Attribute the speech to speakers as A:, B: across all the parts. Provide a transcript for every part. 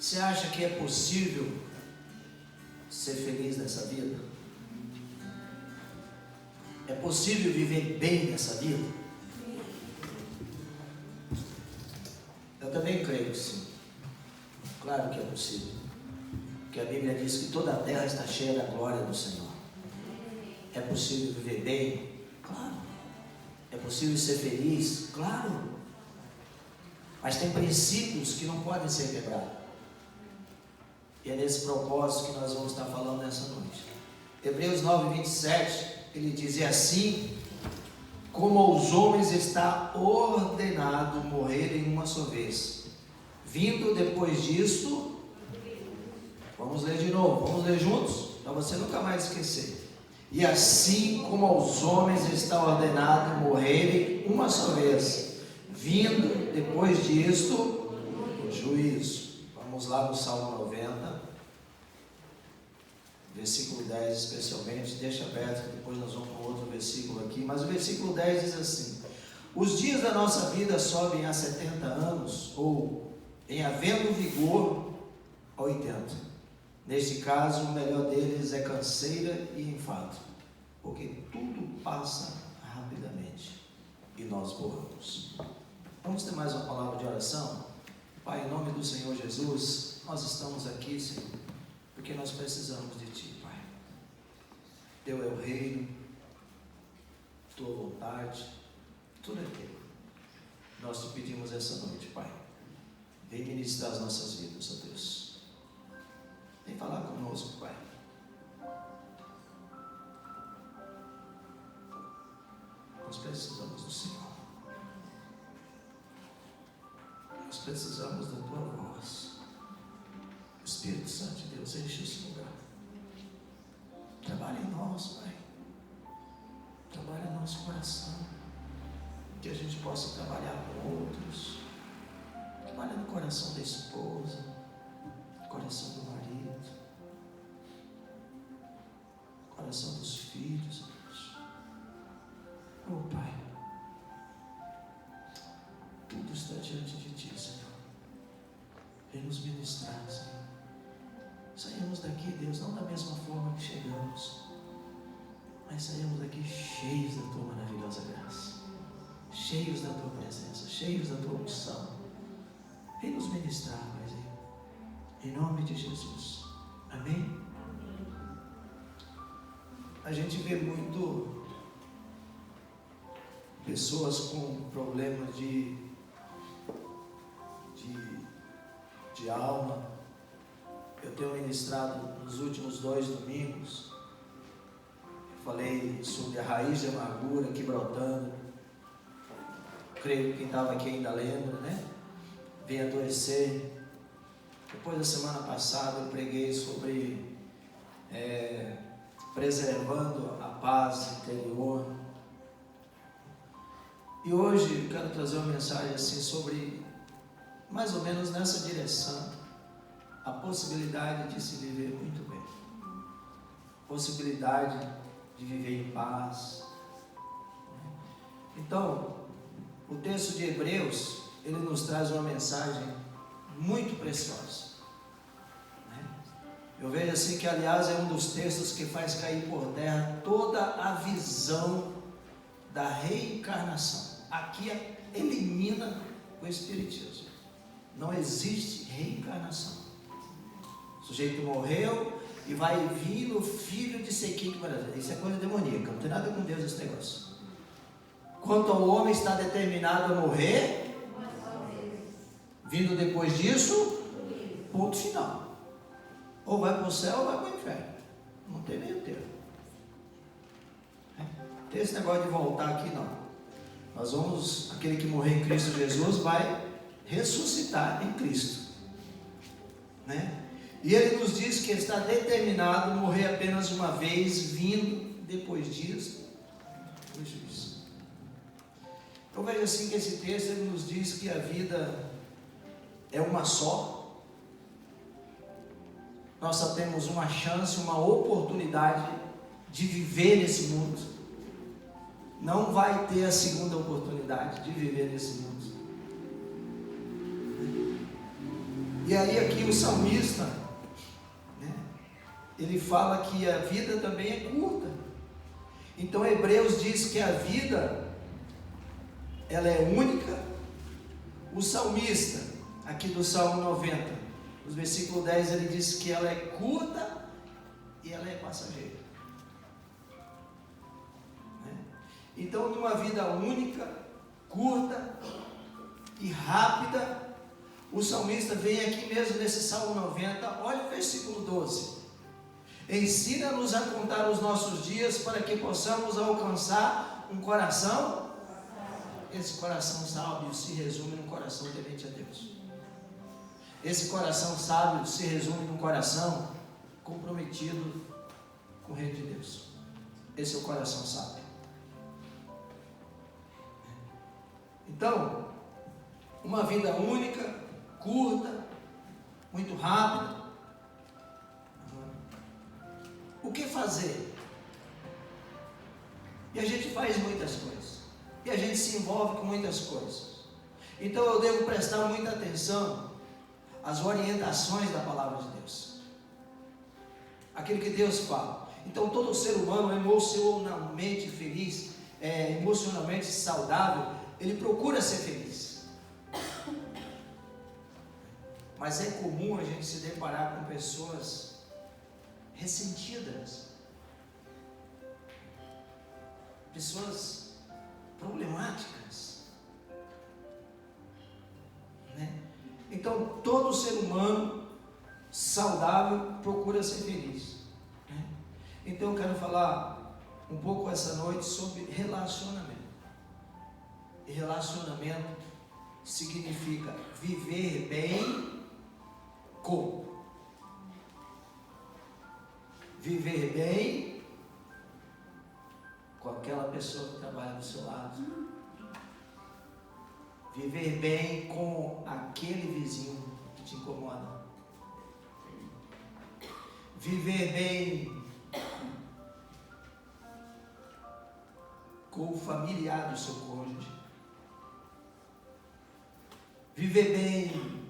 A: Você acha que é possível ser feliz nessa vida? É possível viver bem nessa vida? Eu também creio que sim. Claro que é possível. Porque a Bíblia diz que toda a terra está cheia da glória do Senhor. É possível viver bem? Claro. É possível ser feliz? Claro. Mas tem princípios que não podem ser quebrados. E é nesse propósito que nós vamos estar falando nessa noite. Hebreus 9, 27, ele diz: e assim como aos homens está ordenado morrer em uma só vez, vindo depois disto, vamos ler de novo, vamos ler juntos, para você nunca mais esquecer. E assim como aos homens está ordenado morrerem uma só vez, vindo depois disto, o juízo. Vamos lá no Salmo 90, versículo 10 especialmente, deixa aberto, que depois nós vamos para outro versículo aqui, mas o versículo 10 diz assim: os dias da nossa vida sobem a 70 anos, ou em havendo vigor a 80. Neste caso, o melhor deles é canseira e enfado, porque tudo passa rapidamente e nós borramos. Vamos ter mais uma palavra de oração? Pai, em nome do Senhor Jesus, nós estamos aqui, Senhor, porque nós precisamos de Ti, Pai. Teu é o reino, Tua vontade, tudo é Teu. Nós te pedimos essa noite, Pai, vem ministrar as nossas vidas, ó Deus. Vem falar conosco, Pai. Nós precisamos do Senhor. Nós precisamos da Tua voz. Espírito Santo de Deus, enche esse lugar. Trabalha em nós, Pai. Trabalha no nosso coração. Que a gente possa trabalhar com outros. Trabalha no coração da esposa, no coração do marido, no coração dos filhos, Deus. Oh, Pai, tudo está diante de Ti, Senhor. Vem nos ministrar, Senhor. Saímos daqui, Deus, não da mesma forma que chegamos, mas saímos daqui cheios da Tua maravilhosa graça, cheios da Tua presença, cheios da Tua unção. Vem nos ministrar, Paizinho, em nome de Jesus. Amém? A gente vê muito pessoas com problemas de alma. Eu tenho ministrado nos últimos 2 domingos. Eu falei sobre a raiz de amargura que brotando. Creio que quem estava aqui ainda lembra, né? Vem adoecer. Depois da semana passada eu preguei sobre preservando a paz interior. E hoje eu quero trazer uma mensagem assim sobre, mais ou menos nessa direção, a possibilidade de se viver muito bem, possibilidade de viver em paz. Então, o texto de Hebreus, ele nos traz uma mensagem muito preciosa. Eu vejo assim que, aliás, é um dos textos que faz cair por terra toda a visão da reencarnação. Aqui elimina o espiritismo. Não existe reencarnação. O sujeito morreu e vai vir o filho de Sequim. Isso é coisa demoníaca, não tem nada com Deus esse negócio. Quanto ao homem está determinado a morrer, vindo depois disso, ponto final. Ou vai para o céu ou vai para o inferno. Não tem meio termo. Não tem esse negócio de voltar aqui, não. Nós vamos, aquele que morrer em Cristo Jesus vai ressuscitar em Cristo, né? E ele nos diz que está determinado a morrer apenas uma vez, vindo depois disso o juízo. Eu vejo assim que esse texto ele nos diz que a vida é uma só. Nós só temos uma chance, uma oportunidade de viver nesse mundo. Não vai ter a segunda oportunidade de viver nesse mundo. E aí aqui o salmista, né, ele fala que a vida também é curta. Então Hebreus diz que a vida, ela é única. O salmista, aqui do Salmo 90, no versículo 10, ele diz que ela é curta e ela é passageira. Então, numa vida única, curta e rápida, o salmista vem aqui mesmo nesse Salmo 90, olha o versículo 12. Ensina-nos a contar os nossos dias para que possamos alcançar um coração. Esse coração sábio se resume num coração temente a Deus. Esse coração sábio se resume num coração comprometido com o Reino de Deus. Esse é o coração sábio. Então, uma vida única, curta, muito rápida. O que fazer? E a gente faz muitas coisas. E a gente se envolve com muitas coisas. Então eu devo prestar muita atenção às orientações da palavra de Deus. Aquilo que Deus fala. Então todo ser humano emocionalmente feliz, emocionalmente saudável, ele procura ser feliz. Mas é comum a gente se deparar com pessoas ressentidas, pessoas problemáticas, né? Então todo ser humano saudável procura ser feliz, né? Então eu quero falar um pouco essa noite sobre relacionamento. E relacionamento significa viver bem com. Viver bem com aquela pessoa que trabalha do seu lado. Viver bem com aquele vizinho que te incomoda. Viver bem com o familiar do seu cônjuge. Viver bem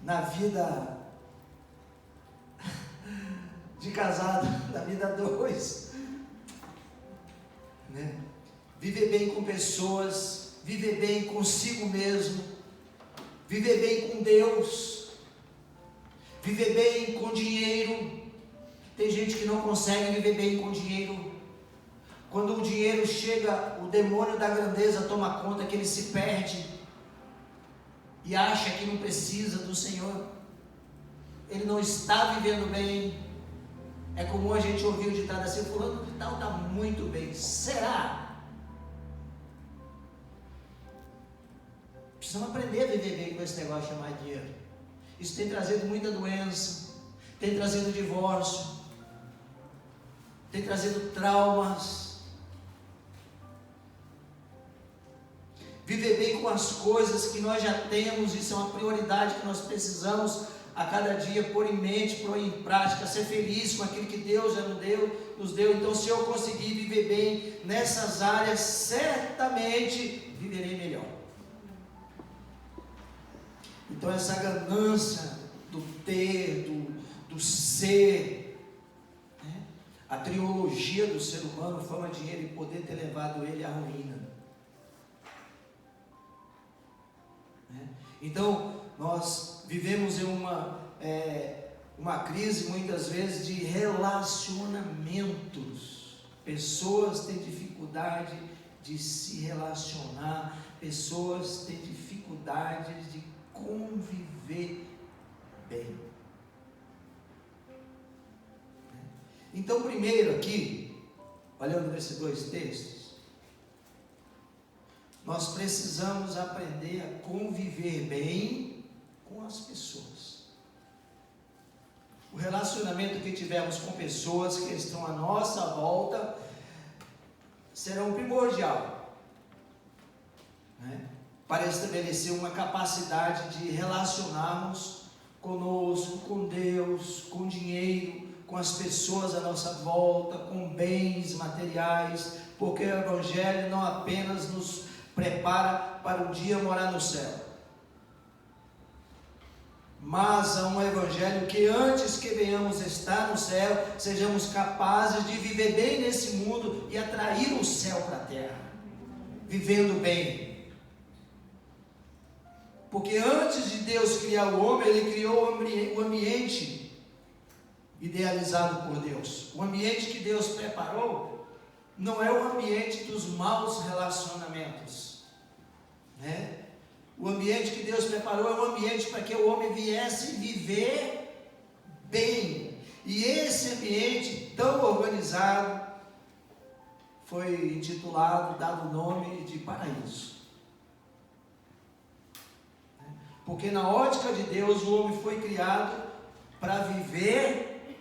A: na vida de casado, na vida a dois, né? Viver bem com pessoas, viver bem consigo mesmo, viver bem com Deus, viver bem com dinheiro. Tem gente que não consegue viver bem com dinheiro. Quando o dinheiro chega, o demônio da grandeza toma conta que ele se perde e acha que não precisa do Senhor. Ele não está vivendo bem. É comum a gente ouvir o ditado assim: fulano de tal está muito bem. Será? Precisamos aprender a viver bem com esse negócio chamado dinheiro. Isso tem trazido muita doença, tem trazido divórcio, tem trazido traumas. Viver bem com as coisas que nós já temos, isso é uma prioridade que nós precisamos a cada dia pôr em mente, pôr em prática, ser feliz com aquilo que Deus já nos deu. Então, se eu conseguir viver bem nessas áreas, certamente viverei melhor. Então, essa ganância do ter, do ser, né? A trilogia do ser humano, fama, dinheiro e poder, ter levado ele à ruína. Então, nós vivemos em uma crise, muitas vezes, de relacionamentos. Pessoas têm dificuldade de se relacionar, pessoas têm dificuldade de conviver bem. Então, primeiro aqui, olhando nesses dois textos, nós precisamos aprender a conviver bem com as pessoas. O relacionamento que tivermos com pessoas que estão à nossa volta serão primordial, né? Para estabelecer uma capacidade de relacionarmos conosco, com Deus, com dinheiro, com as pessoas à nossa volta, com bens materiais, porque o Evangelho não apenas nos prepara para um dia morar no céu. mas a um evangelho que antes que venhamos estar no céu, sejamos capazes de viver bem nesse mundo e atrair o céu para a terra, vivendo bem. Porque antes de Deus criar o homem, Ele criou o ambiente idealizado por Deus. O ambiente que Deus preparou não é o ambiente dos maus relacionamentos, né? O ambiente que Deus preparou é o ambiente para que o homem viesse viver bem. E esse ambiente tão organizado foi intitulado, dado o nome de paraíso. Porque na ótica de Deus, o homem foi criado para viver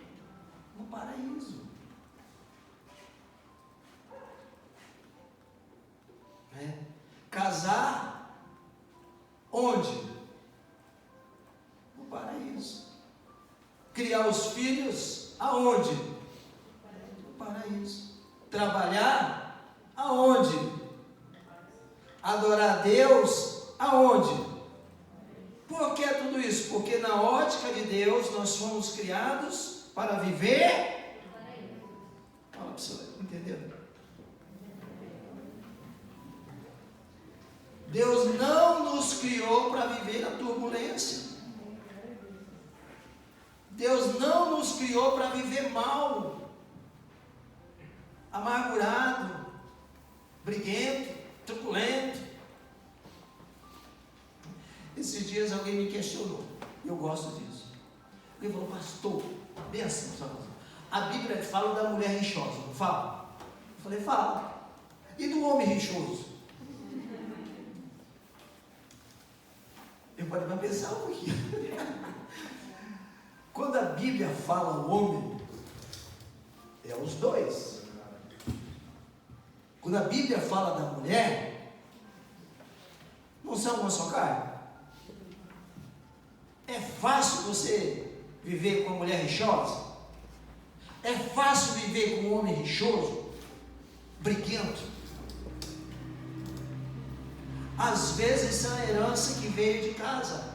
A: no paraíso. Casar onde? No paraíso. Criar os filhos aonde? No paraíso. Trabalhar aonde? Adorar a Deus aonde? Por que tudo isso? Porque na ótica de Deus nós fomos criados para viver. Fala para você, entendeu? Deus não nos criou para viver na turbulência. Deus não nos criou para viver mal, amargurado, briguento, truculento. Esses dias alguém me questionou, eu gosto disso. Ele falou, pastor, bem assim, a Bíblia fala da mulher rixosa, não fala? Eu falei, fala. E do homem rixoso? Eu parei para pensar um pouquinho. Quando a Bíblia fala o homem, é os dois. Quando a Bíblia fala da mulher, não são uma só carne. É fácil você viver com uma mulher rixosa? É fácil viver com um homem rixoso, briguento? Às vezes são a herança que veio de casa.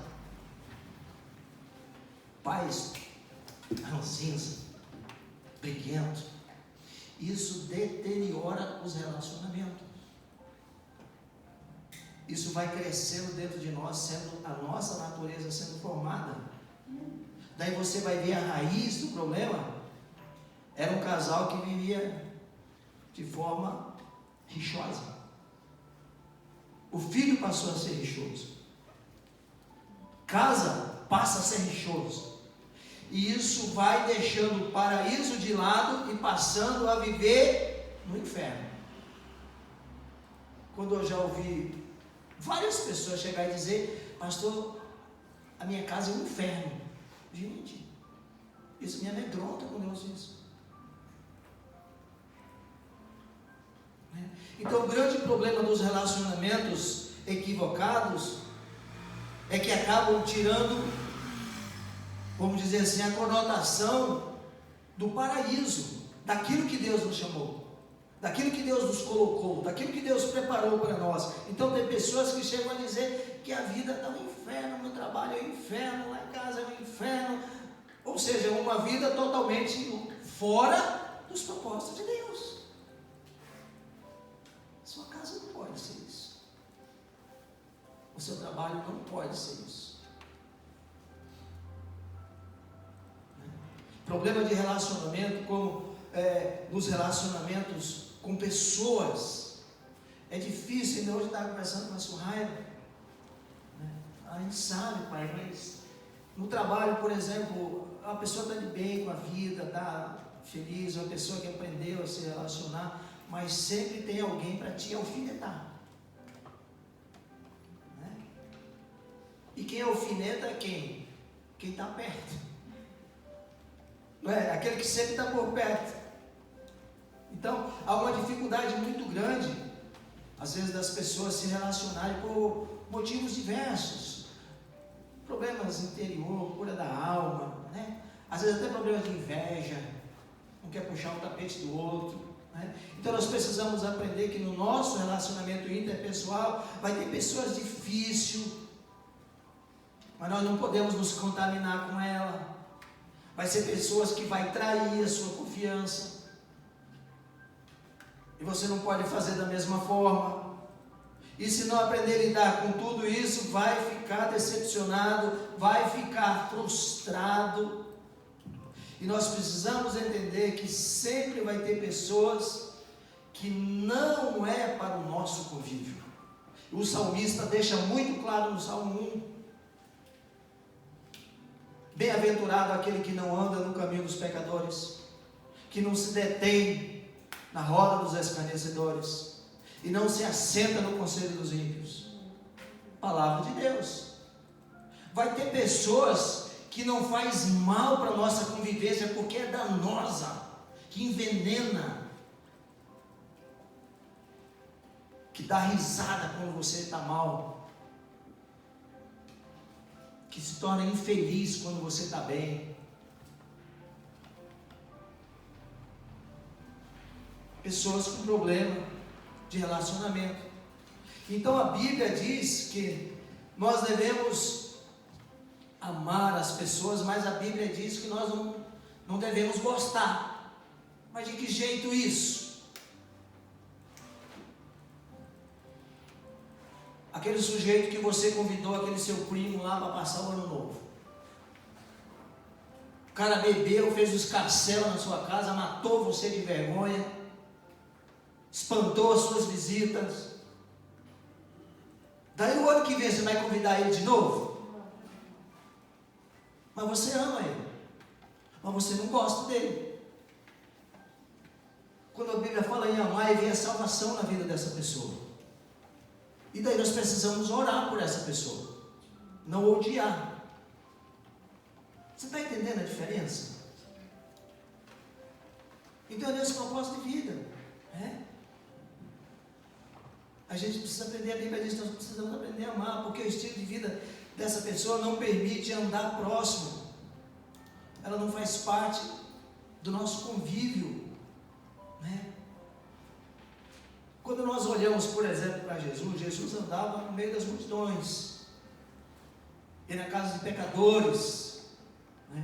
A: Pais ranzinza, briguento. Isso deteriora os relacionamentos. Isso vai crescendo dentro de nós, sendo a nossa natureza sendo formada. Daí você vai ver a raiz do problema. Era um casal que vivia de forma rixosa. O filho passou a ser rixoso. Casa passa a ser rixoso. E isso vai deixando o paraíso de lado e passando a viver no inferno. Quando eu já ouvi várias pessoas chegar e dizer, pastor, a minha casa é um inferno. Gente, isso me amedronta quando eu ouço isso. Então o grande problema dos relacionamentos equivocados é que acabam tirando, vamos dizer assim, a conotação do paraíso, daquilo que Deus nos chamou, daquilo que Deus nos colocou, daquilo que Deus preparou para nós. Então tem pessoas que chegam a dizer que a vida está um inferno, no trabalho é um inferno, lá em casa é um inferno, ou seja, uma vida totalmente fora dos propósitos de Deus. Sua casa não pode ser isso. O seu trabalho não pode ser isso. Problema de relacionamento, como nos relacionamentos com pessoas, é difícil. Ainda hoje eu estava conversando com a Surraia, a gente sabe, pai, mas no trabalho, por exemplo, a pessoa está de bem com a vida, está feliz, uma pessoa que aprendeu a se relacionar, mas sempre tem alguém para te alfinetar. Né? E quem alfineta é quem? Quem está perto. Não é? Aquele que sempre está por perto. Então, há uma dificuldade muito grande, às vezes, das pessoas se relacionarem por motivos diversos. Problemas interior, cura da alma, né? Às vezes até problemas de inveja, um quer puxar o tapete do outro. Então nós precisamos aprender que no nosso relacionamento interpessoal vai ter pessoas difíceis, mas nós não podemos nos contaminar com ela. Vai ser pessoas que vai trair a sua confiança. E você não pode fazer da mesma forma. E se não aprender a lidar com tudo isso, vai ficar decepcionado, vai ficar frustrado. E nós precisamos entender que sempre vai ter pessoas que não é para o nosso convívio. O salmista deixa muito claro no Salmo 1. Bem-aventurado aquele que não anda no caminho dos pecadores, que não se detém na roda dos escarnecedores, e não se assenta no conselho dos ímpios. Palavra de Deus. Vai ter pessoas que não faz mal para a nossa convivência, porque é danosa, que envenena, que dá risada quando você está mal, que se torna infeliz quando você está bem. Pessoas com problema de relacionamento. Então a Bíblia diz que nós devemos amar as pessoas, mas a Bíblia diz que nós não devemos gostar. Mas de que jeito isso? Aquele sujeito que você convidou, aquele seu primo lá para passar o ano novo. O cara bebeu, fez os escarcéu na sua casa, matou você de vergonha, espantou as suas visitas. Daí o ano que vem você vai convidar ele de novo? Mas você ama ele, mas você não gosta dele. Quando a Bíblia fala em amar, vem a salvação na vida dessa pessoa. E daí nós precisamos orar por essa pessoa, não odiar. Você está entendendo a diferença? Então é nesse propósito de vida. A gente precisa aprender, a Bíblia diz que nós precisamos aprender a amar, porque o estilo de vida dessa pessoa não permite andar próximo. Ela não faz parte do nosso convívio, né? Quando nós olhamos, por exemplo, para Jesus, Jesus andava no meio das multidões, ia na casa de pecadores, né?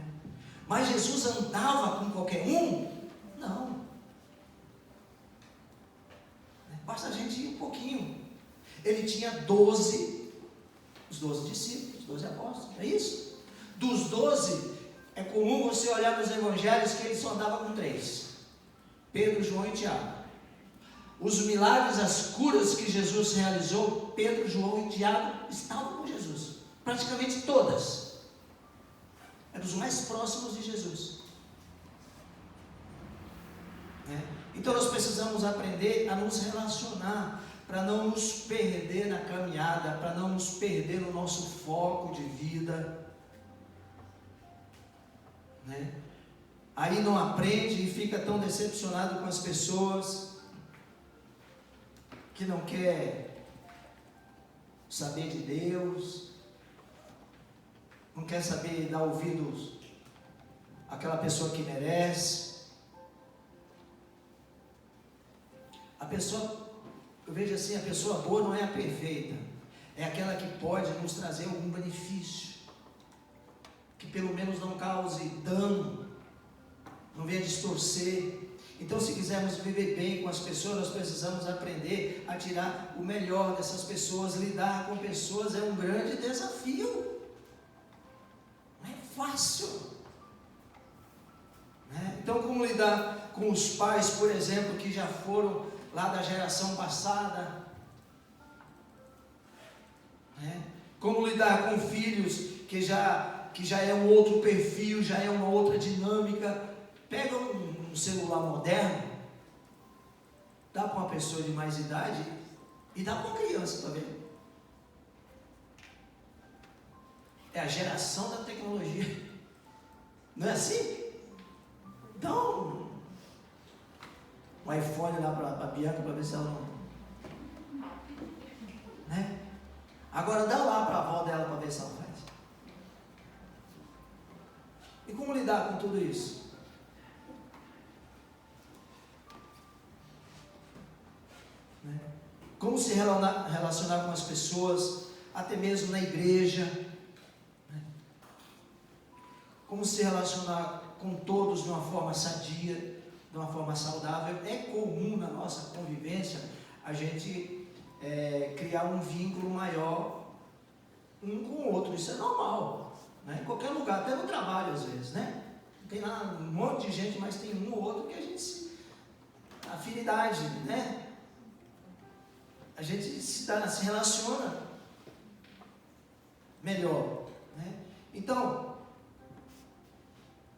A: Mas Jesus andava com qualquer um? Não. Basta a gente ir um pouquinho. Ele tinha 12, os 12 discípulos, os 12 apóstolos, é isso? Dos 12, é comum você olhar nos evangelhos que ele só andava com 3, Pedro, João e Tiago. Os milagres, as curas que Jesus realizou, Pedro, João e Tiago estavam com Jesus, praticamente todas. Eram os mais próximos de Jesus. Então nós precisamos aprender a nos relacionar, para não nos perder na caminhada, para não nos perder no nosso foco de vida, né? Aí não aprende e fica tão decepcionado com as pessoas, que não quer saber de Deus, não quer saber dar ouvidos àquela pessoa que merece. A pessoa, eu vejo assim, a pessoa boa não é a perfeita, é aquela que pode nos trazer algum benefício, que pelo menos não cause dano, não venha distorcer. Então, se quisermos viver bem com as pessoas, nós precisamos aprender a tirar o melhor dessas pessoas. Lidar com pessoas é um grande desafio, não é fácil, né? Então, como lidar com os pais, por exemplo, que já foram lá da geração passada, né? Como lidar com filhos que já é um outro perfil, já é uma outra dinâmica. Pega um celular moderno, dá para uma pessoa de mais idade e dá para uma criança, está vendo? É a geração da tecnologia, não é assim? Então, um iPhone lá para a Bianca, para ver se ela não, né? Agora dá lá para a avó dela para ver se ela faz. E como lidar com tudo isso? Como se relacionar com as pessoas, até mesmo na igreja, né? como se relacionar com todos de uma forma sadia, de uma forma saudável. É comum na nossa convivência a gente criar um vínculo maior um com o outro. Isso é normal, né? Em qualquer lugar, até no trabalho às vezes, né? Tem lá um monte de gente, mas tem um ou outro que a gente afinidade, né? A gente se relaciona melhor, né? Então,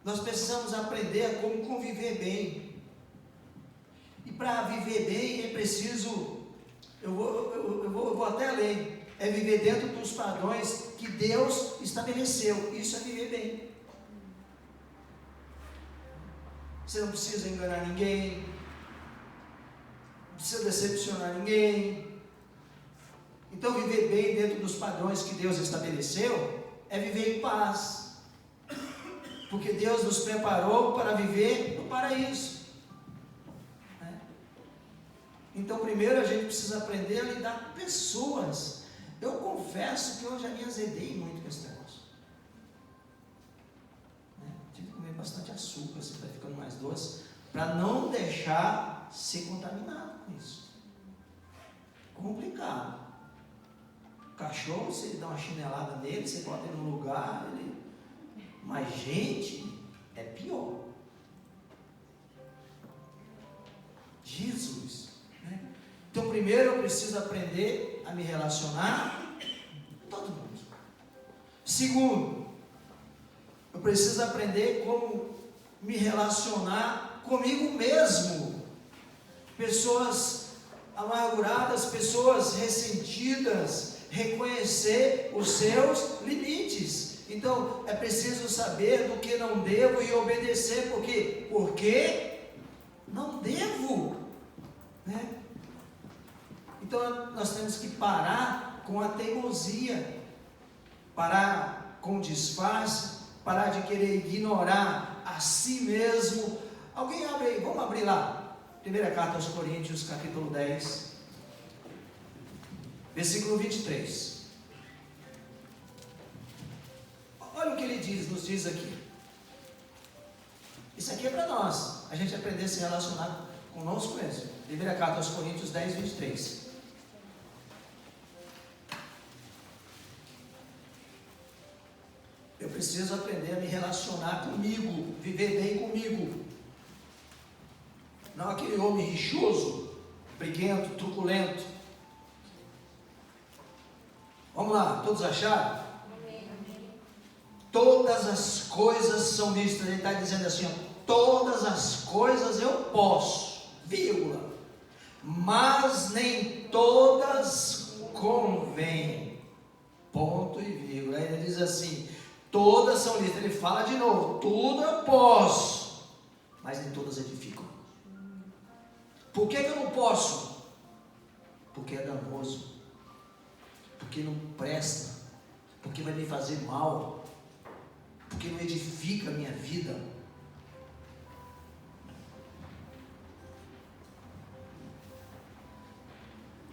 A: nós precisamos aprender a como conviver bem. E para viver bem é preciso, eu vou até além, é viver dentro dos padrões que Deus estabeleceu. Isso é viver bem. Você não precisa enganar ninguém, não precisa decepcionar ninguém. Então, viver bem dentro dos padrões que Deus estabeleceu é viver em paz, porque Deus nos preparou para viver no paraíso, né? Então, primeiro a gente precisa aprender a lidar com pessoas. Eu confesso que eu já me azedei muito com esse negócio, né? Tive que comer bastante açúcar, assim, vai ficando mais doce, para não deixar ser contaminado com isso. Complicado. Cachorro, você dá uma chinelada nele, você bota ele no lugar, mas gente, é pior. Jesus, né? Então primeiro eu preciso aprender a me relacionar com todo mundo. Segundo, eu preciso aprender como me relacionar comigo mesmo. Pessoas amarguradas, pessoas ressentidas, reconhecer os seus limites. Então é preciso saber do que não devo e obedecer. Por quê? Porque não devo, né? Então nós temos que parar com a teimosia, parar com o disfarce, parar de querer ignorar a si mesmo. Alguém abre aí, vamos abrir lá, primeira carta aos Coríntios, capítulo 10, versículo 23. Olha o que ele nos diz aqui. Isso aqui é para nós, a gente aprender a se relacionar conosco mesmo. Primeira carta aos Coríntios 10, 23. Eu preciso aprender a me relacionar comigo, viver bem comigo. Não aquele homem rixoso, briguento, truculento. Vamos lá, todos acharam? Todas as coisas são lícitas. Ele está dizendo assim, ó, todas as coisas eu posso, vírgula, mas nem todas convêm, ponto e vírgula. Aí ele diz assim, todas são lícitas. Ele fala de novo, tudo eu posso, mas nem todas edificam. Por que eu não posso? Porque é danoso, porque não presta, porque vai me fazer mal, porque não edifica a minha vida.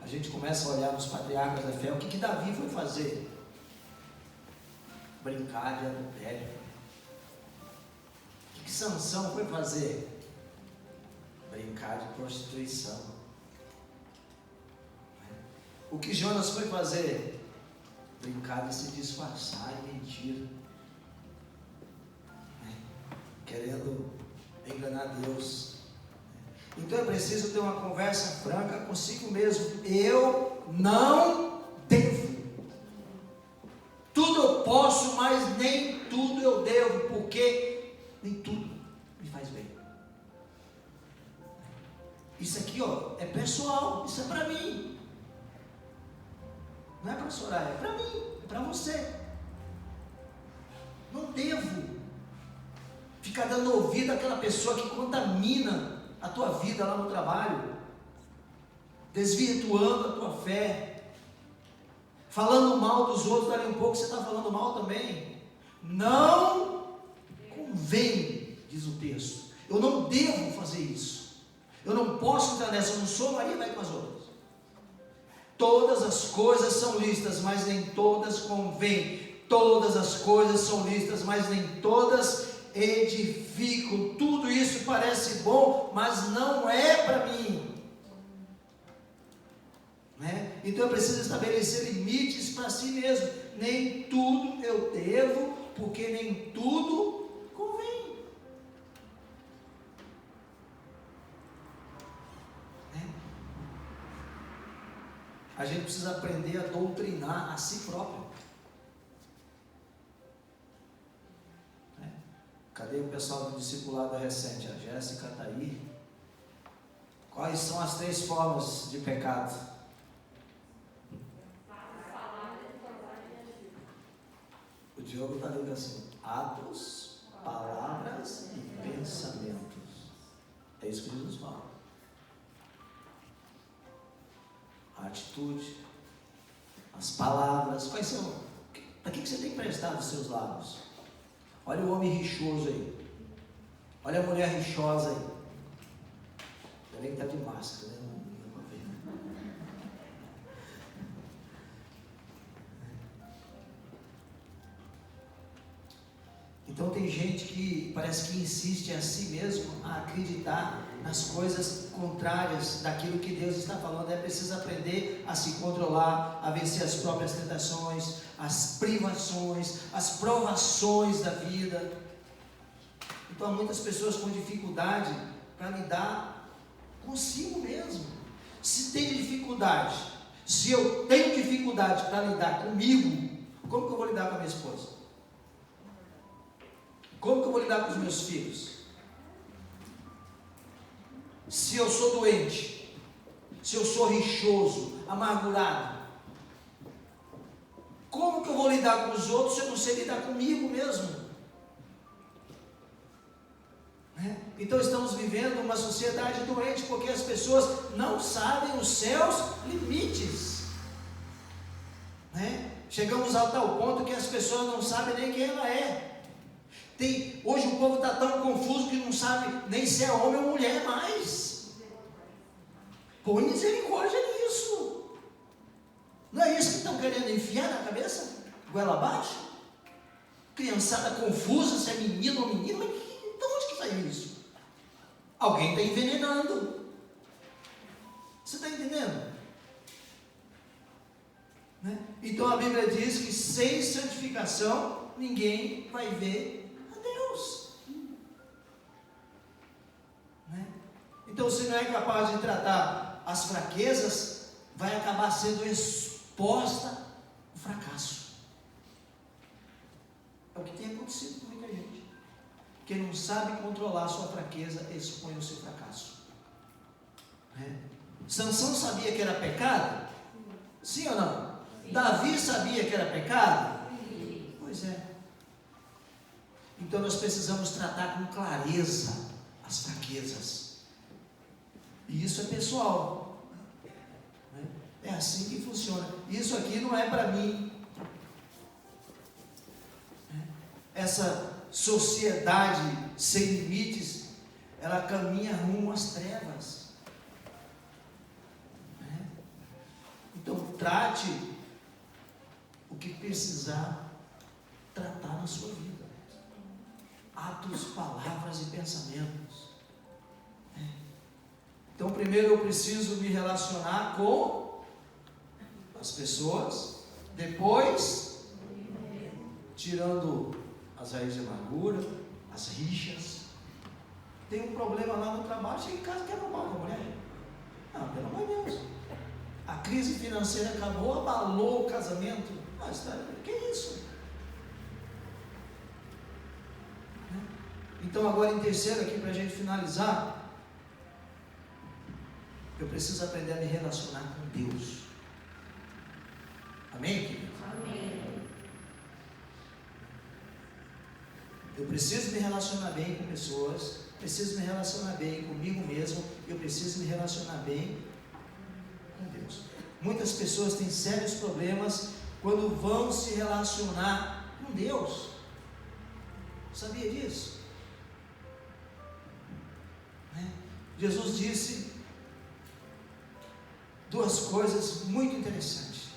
A: A gente começa a olhar nos patriarcas da fé, o que Davi foi fazer? Brincar de adultério. O que Sansão foi fazer? Brincar de prostituição. O que Jonas foi fazer? Brincar de se disfarçar e mentir, querendo enganar Deus. Então é preciso ter uma conversa franca consigo mesmo. Eu não devo. Tudo eu posso, mas nem tudo eu devo, porque nem tudo me faz bem. Isso aqui, ó, é pessoal, isso é para mim. Não é para Soraya, é para mim, é para você. Não devo ficar dando ouvido àquela pessoa que contamina a tua vida lá no trabalho, desvirtuando a tua fé, falando mal dos outros. Dali um pouco você está falando mal também. Não convém, diz o texto. Eu não devo fazer isso. Eu não posso entrar nessa. Eu não sou Maria, vai com as outras. Todas as coisas são lícitas, mas nem todas convêm. todas as coisas são lícitas, mas nem todas edificam. Tudo isso parece bom, mas não é para mim. Né? Então eu preciso estabelecer limites para si mesmo. Nem tudo eu devo, porque nem tudo convém. Né? A gente precisa aprender a doutrinar a si próprio. Né? Cadê o pessoal do discipulado recente? A Jéssica está aí. Quais são as 3 formas de pecado? O Diogo está dizendo assim: atos, palavras e pensamentos. É isso que Jesus fala. A atitude, as palavras. Quais são? Para que você tem que prestar os seus lábios? Olha o homem rixoso aí. Olha a mulher rixosa aí. Ainda bem que está de máscara, né? Então tem gente que parece que insiste a si mesmo a acreditar nas coisas contrárias daquilo que Deus está falando. É preciso aprender a se controlar, a vencer as próprias tentações, as privações, as provações da vida. Então há muitas pessoas com dificuldade para lidar consigo mesmo. Se tem dificuldade, se eu tenho dificuldade para lidar comigo, como que eu vou lidar com a minha esposa? Como que eu vou lidar com os meus filhos? Se eu sou doente, se eu sou rixoso, amargurado, como que eu vou lidar com os outros se eu não sei lidar comigo mesmo? Né? Então estamos vivendo uma sociedade doente, porque as pessoas não sabem os seus limites. Né? Chegamos a tal ponto que as pessoas não sabem nem quem ela é. Hoje o povo está tão confuso que não sabe nem se é homem ou mulher mais. Põe misericórdia nisso. Não é isso que estão querendo enfiar na cabeça? Goela abaixo? Criançada confusa, se é menino ou menino. Mas de onde que saiu isso? Alguém está envenenando. Você está entendendo? Né? Então a Bíblia diz que sem santificação ninguém vai ver a Deus. Né? Então, se não é capaz de tratar as fraquezas, vai acabar sendo exposta ao fracasso. É o que tem acontecido com muita gente. Quem não sabe controlar a sua fraqueza, expõe o seu fracasso. Né? Sansão sabia que era pecado? Sim ou não? Sim. Davi sabia que era pecado? Sim. Pois é. Então nós precisamos tratar com clareza as fraquezas. E isso é pessoal. Né? É assim que funciona. Isso aqui não é para mim. Essa sociedade sem limites, ela caminha rumo às trevas. Então trate o que precisar tratar na sua vida. Atos, palavras e pensamentos. Então primeiro eu preciso me relacionar com as pessoas, depois tirando as raízes de amargura, as rixas. Tem um problema lá no trabalho, chega em casa e quer roubar uma mulher. Não, pelo amor de Deus. A crise financeira acabou, abalou o casamento. Mas que isso? Então agora em terceiro aqui, para a gente finalizar, eu preciso aprender a me relacionar com Deus. Amém, querido? Amém. Eu preciso me relacionar bem com pessoas, preciso me relacionar bem comigo mesmo, eu preciso me relacionar bem com Deus. Muitas pessoas têm sérios problemas quando vão se relacionar com Deus. Sabia disso? Jesus disse duas coisas muito interessantes.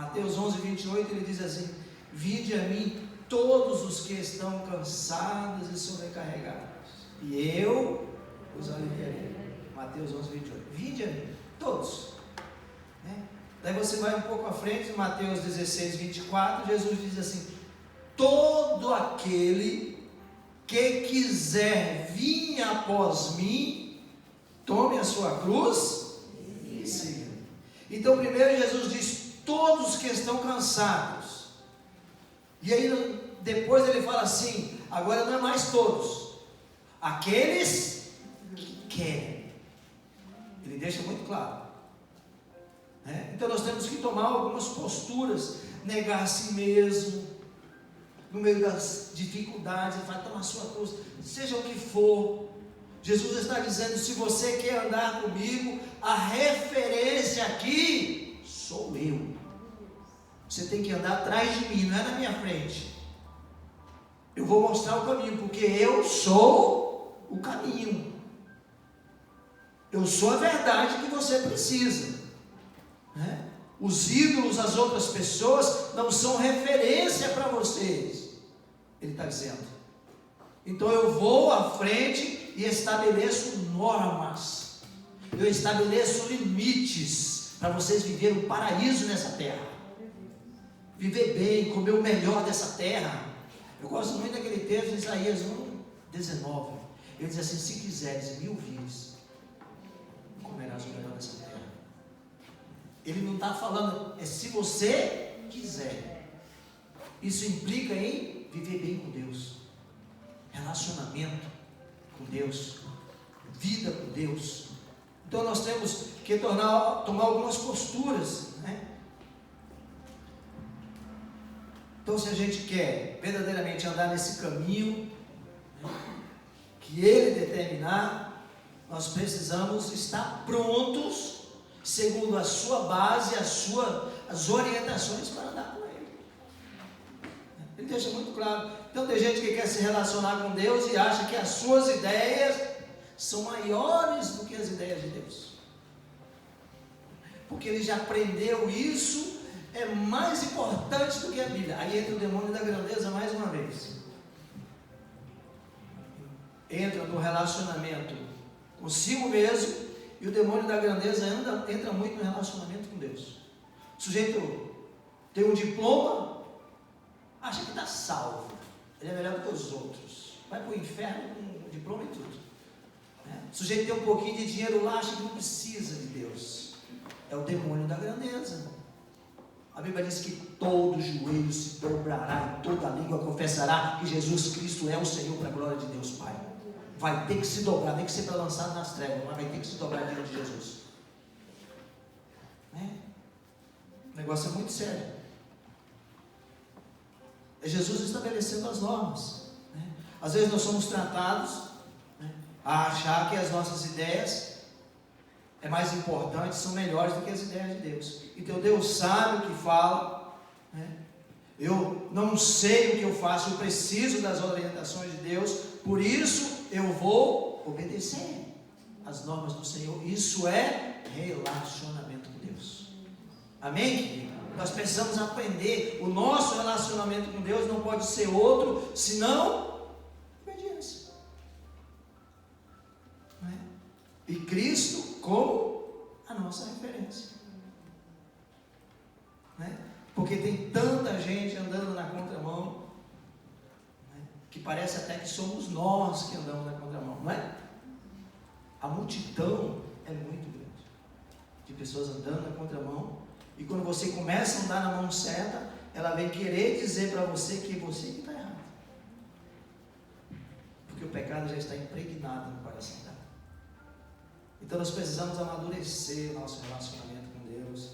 A: Mateus 11, 28, ele diz assim: vinde a mim todos os que estão cansados e sobrecarregados, e eu os aliviarei. Mateus 11, 28. Vinde a mim, todos. Daí você vai um pouco à frente, em Mateus 16, 24, Jesus diz assim: todo aquele que quiser vir após mim, tome a sua cruz e siga. Então primeiro Jesus diz: todos que estão cansados. E aí depois ele fala assim: agora não é mais todos, aqueles que querem. Ele deixa muito claro. Então nós temos que tomar algumas posturas, negar a si mesmo, no meio das dificuldades, ele vai tomar a sua cruz, seja o que for. Jesus está dizendo: se você quer andar comigo, a referência aqui sou eu. Você tem que andar atrás de mim, não é na minha frente. Eu vou mostrar o caminho, porque eu sou o caminho. Eu sou a verdade que você precisa. Os ídolos, as outras pessoas, não são referência para vocês. Ele está dizendo. Então eu vou à frente e estabeleço normas. Eu estabeleço limites para vocês viverem um paraíso nessa terra. Viver bem, comer o melhor dessa terra. Eu gosto muito daquele texto de Isaías 1:19. Ele diz assim: se quiseres 1000 vides, comerás o melhor dessa terra. Ele não está falando, é se você quiser. Isso implica em viver bem com Deus, relacionamento com Deus, vida com Deus. Então nós temos que tomar algumas posturas, Então se a gente quer verdadeiramente andar nesse caminho, que Ele determinar, nós precisamos estar prontos, segundo a sua base, as orientações para andar com Ele. Ele deixa muito claro. Então tem gente que quer se relacionar com Deus e acha que as suas ideias são maiores do que as ideias de Deus, porque ele já aprendeu isso, é mais importante do que a Bíblia. Aí entra o demônio da grandeza mais uma vez. Entra no relacionamento consigo mesmo. E o demônio da grandeza entra muito no relacionamento com Deus. O sujeito tem um diploma, acha que está salvo, ele é melhor do que os outros, vai para o inferno com diploma e tudo. O sujeito tem um pouquinho de dinheiro lá, acha que não precisa de Deus. É o demônio da grandeza. A Bíblia diz que todo joelho se dobrará e toda língua confessará que Jesus Cristo é o Senhor, para a glória de Deus Pai. Vai ter que se dobrar, nem que ser para lançado nas trevas, mas vai ter que se dobrar diante de Jesus. O negócio é muito sério. É Jesus estabelecendo as normas. Às vezes nós somos tratados a achar que as nossas ideias é mais importante, são melhores do que as ideias de Deus. Então Deus sabe o que fala. Eu não sei o que eu faço, eu preciso das orientações de Deus, por isso eu vou obedecer as normas do Senhor. Isso é relacionamento com Deus. Amém? Nós precisamos aprender. O nosso relacionamento com Deus não pode ser outro senão obediência. E Cristo como a nossa referência. Porque tem tanta gente andando na contramão, que parece até que somos nós que andamos na contramão, não é? A multidão é muito grande, de pessoas andando na contramão, e quando você começa a andar na mão certa, ela vem querer dizer para você que você que está errado, porque o pecado já está impregnado no coração dela. Então nós precisamos amadurecer o nosso relacionamento com Deus,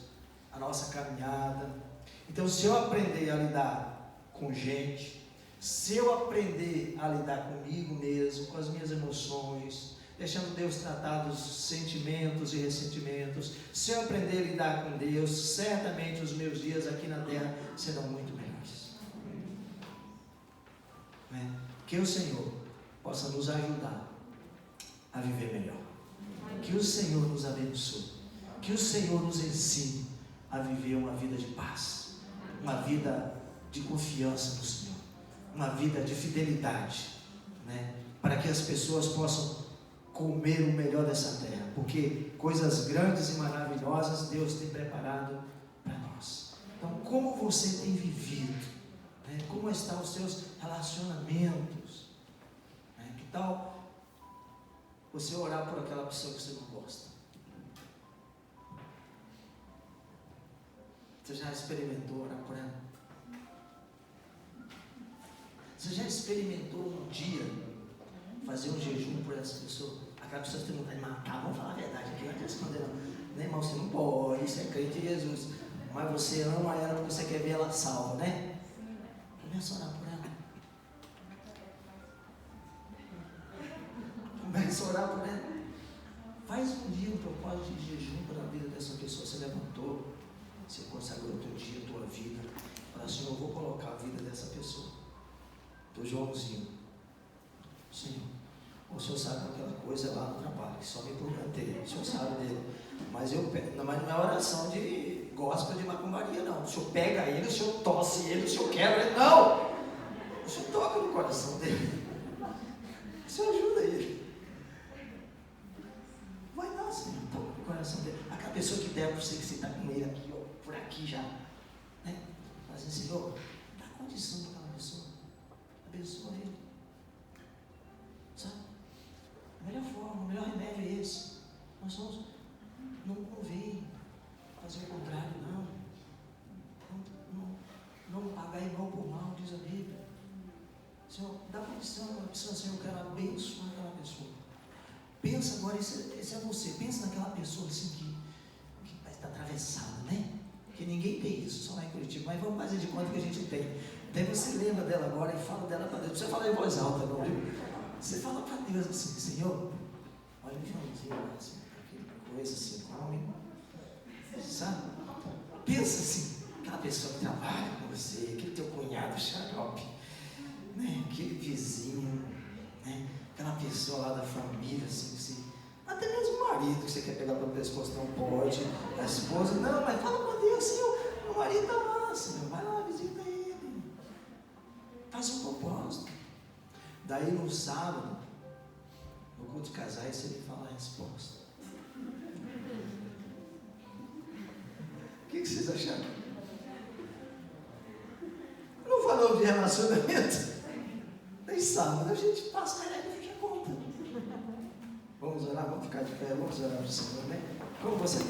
A: a nossa caminhada. Então se eu aprender a lidar com gente, se eu aprender a lidar comigo mesmo, com as minhas emoções, deixando Deus tratar dos sentimentos e ressentimentos, se eu aprender a lidar com Deus, certamente os meus dias aqui na terra serão muito melhores. Que o Senhor possa nos ajudar a viver melhor. Que o Senhor nos abençoe. Que o Senhor nos ensine a viver uma vida de paz, uma vida de confiança no Senhor, uma vida de fidelidade, né? Para que as pessoas possam comer o melhor dessa terra, porque coisas grandes e maravilhosas Deus tem preparado para nós. Então, como você tem vivido, né? Como estão os seus relacionamentos, né? Que tal você orar por aquela pessoa que você não gosta? Você já experimentou orar por ela? Você já experimentou um dia fazer um jejum por essa pessoa? Aquela pessoa tem vontade de matar, vamos falar a verdade aqui, não adianta esconder não. Né, irmão, você não pode, isso é crente em Jesus. Mas você ama ela porque você quer ver ela salva, né? Começa a orar por ela. Começa a orar por ela. Faz um dia um propósito de jejum para a vida dessa pessoa. Você levantou, você consagrou o teu dia, a tua vida. Fala assim, eu vou colocar a vida dessa pessoa. Do Joãozinho. Senhor, o Senhor sabe aquela coisa lá no trabalho, que só me empurrantei, o Senhor sabe dele. Mas eu pego, mas não é oração de gospel de macumbaria, não. O Senhor pega ele, o Senhor tosse ele, o Senhor quebra ele. Não! O Senhor toca no coração dele. O Senhor ajuda ele. Vai dar, Senhor, toca no coração dele. Aquela pessoa que der para você que você está com ele aqui, ó, por aqui já. Né? Fala assim, Senhor, dá condição para aquela pessoa. Abençoa ele. Sabe? A melhor forma, o melhor remédio é esse. Nós somos, não convém fazer o contrário, não pagar em mal por mal, diz a Bíblia. Senhor, dá condição para a pessoa, Senhor, eu quero abençoar aquela pessoa. Pensa agora, esse é você, pensa naquela pessoa assim que está atravessada, né? Porque ninguém tem isso, só lá em Curitiba, mas vamos fazer de conta que a gente tem. Daí você lembra dela agora e fala dela para Deus. Não precisa falar em voz alta, não, viu? Você fala para Deus assim, Senhor, olha o Joãozinho, assim, aquela coisa assim, come, sabe? Pensa assim, aquela pessoa que trabalha com você, aquele teu cunhado xarope, né? Aquele vizinho, né? Aquela pessoa lá da família, assim, até mesmo o marido que você quer pegar pelo pescoço, não pode, a esposa, não, mas fala para Deus, Senhor, meu marido está lá, Senhor, vai lá, visita ele, faz um propósito. Daí no sábado, no culto de casais, você me fala a resposta. O que vocês acharam? Não falou de relacionamento? Daí sábado a gente passa a regra e fica conta. Vamos orar, vamos ficar de pé, vamos orar para o Senhor, né? Como você tem